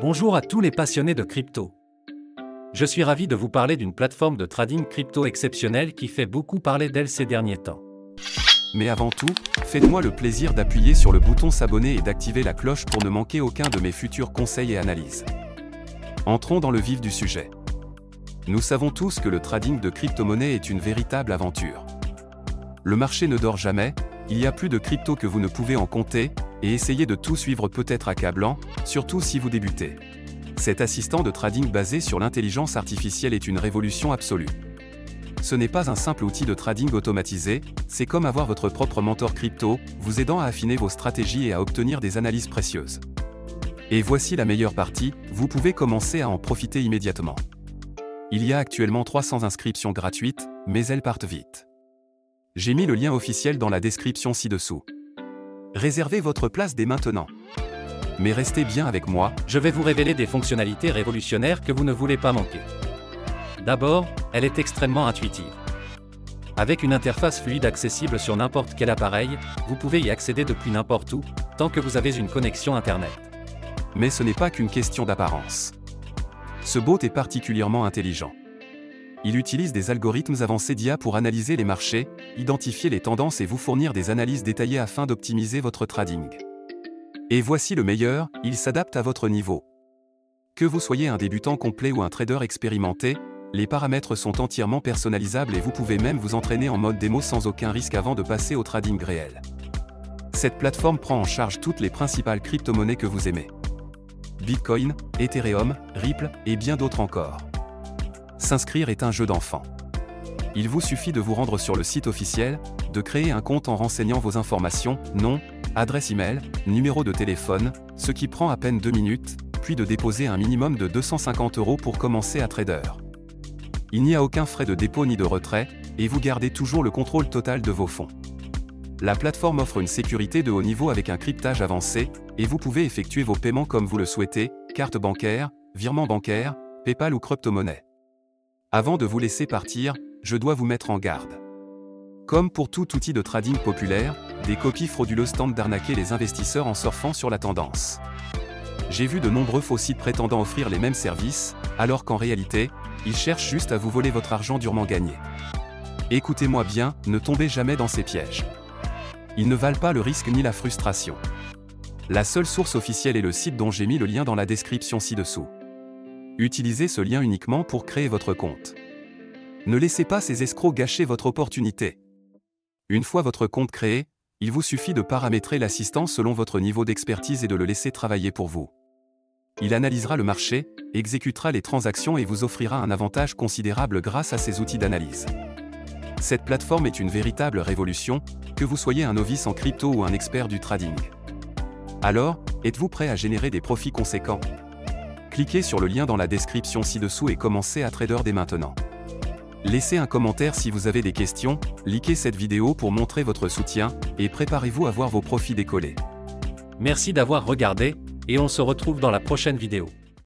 Bonjour à tous les passionnés de crypto. Je suis ravi de vous parler d'une plateforme de trading crypto exceptionnelle qui fait beaucoup parler d'elle ces derniers temps. Mais avant tout, faites-moi le plaisir d'appuyer sur le bouton s'abonner et d'activer la cloche pour ne manquer aucun de mes futurs conseils et analyses. Entrons dans le vif du sujet. Nous savons tous que le trading de crypto-monnaies est une véritable aventure. Le marché ne dort jamais, il y a plus de crypto que vous ne pouvez en compter, et essayer de tout suivre peut être accablant, surtout si vous débutez. Cet assistant de trading basé sur l'intelligence artificielle est une révolution absolue. Ce n'est pas un simple outil de trading automatisé, c'est comme avoir votre propre mentor crypto, vous aidant à affiner vos stratégies et à obtenir des analyses précieuses. Et voici la meilleure partie, vous pouvez commencer à en profiter immédiatement. Il y a actuellement 300 inscriptions gratuites, mais elles partent vite. J'ai mis le lien officiel dans la description ci-dessous. Réservez votre place dès maintenant. Mais restez bien avec moi, Je vais vous révéler des fonctionnalités révolutionnaires que vous ne voulez pas manquer. D'abord, elle est extrêmement intuitive. Avec une interface fluide accessible sur n'importe quel appareil, vous pouvez y accéder depuis n'importe où, tant que vous avez une connexion Internet. mais ce n'est pas qu'une question d'apparence. Ce bot est particulièrement intelligent. Il utilise des algorithmes avancés d'IA pour analyser les marchés, identifier les tendances et vous fournir des analyses détaillées afin d'optimiser votre trading. Et voici le meilleur, il s'adapte à votre niveau. Que vous soyez un débutant complet ou un trader expérimenté, les paramètres sont entièrement personnalisables et vous pouvez même vous entraîner en mode démo sans aucun risque avant de passer au trading réel. Cette plateforme prend en charge toutes les principales crypto-monnaies que vous aimez. Bitcoin, Ethereum, Ripple et bien d'autres encore. S'inscrire est un jeu d'enfant. Il vous suffit de vous rendre sur le site officiel, de créer un compte en renseignant vos informations, nom, adresse email, numéro de téléphone, ce qui prend à peine 2 minutes, puis de déposer un minimum de 250 € pour commencer à trader. Il n'y a aucun frais de dépôt ni de retrait, et vous gardez toujours le contrôle total de vos fonds. La plateforme offre une sécurité de haut niveau avec un cryptage avancé, et vous pouvez effectuer vos paiements comme vous le souhaitez, carte bancaire, virement bancaire, PayPal ou crypto-monnaie. Avant de vous laisser partir, je dois vous mettre en garde. Comme pour tout outil de trading populaire, des copies frauduleuses tentent d'arnaquer les investisseurs en surfant sur la tendance. J'ai vu de nombreux faux sites prétendant offrir les mêmes services, alors qu'en réalité, ils cherchent juste à vous voler votre argent durement gagné. Écoutez-moi bien, ne tombez jamais dans ces pièges. Ils ne valent pas le risque ni la frustration. La seule source officielle est le site dont j'ai mis le lien dans la description ci-dessous. Utilisez ce lien uniquement pour créer votre compte. Ne laissez pas ces escrocs gâcher votre opportunité. Une fois votre compte créé, il vous suffit de paramétrer l'assistant selon votre niveau d'expertise et de le laisser travailler pour vous. Il analysera le marché, exécutera les transactions et vous offrira un avantage considérable grâce à ces outils d'analyse. Cette plateforme est une véritable révolution, que vous soyez un novice en crypto ou un expert du trading. Alors, êtes-vous prêt à générer des profits conséquents ? Cliquez sur le lien dans la description ci-dessous et commencez à trader dès maintenant. Laissez un commentaire si vous avez des questions, likez cette vidéo pour montrer votre soutien, et préparez-vous à voir vos profits décoller. Merci d'avoir regardé, et on se retrouve dans la prochaine vidéo.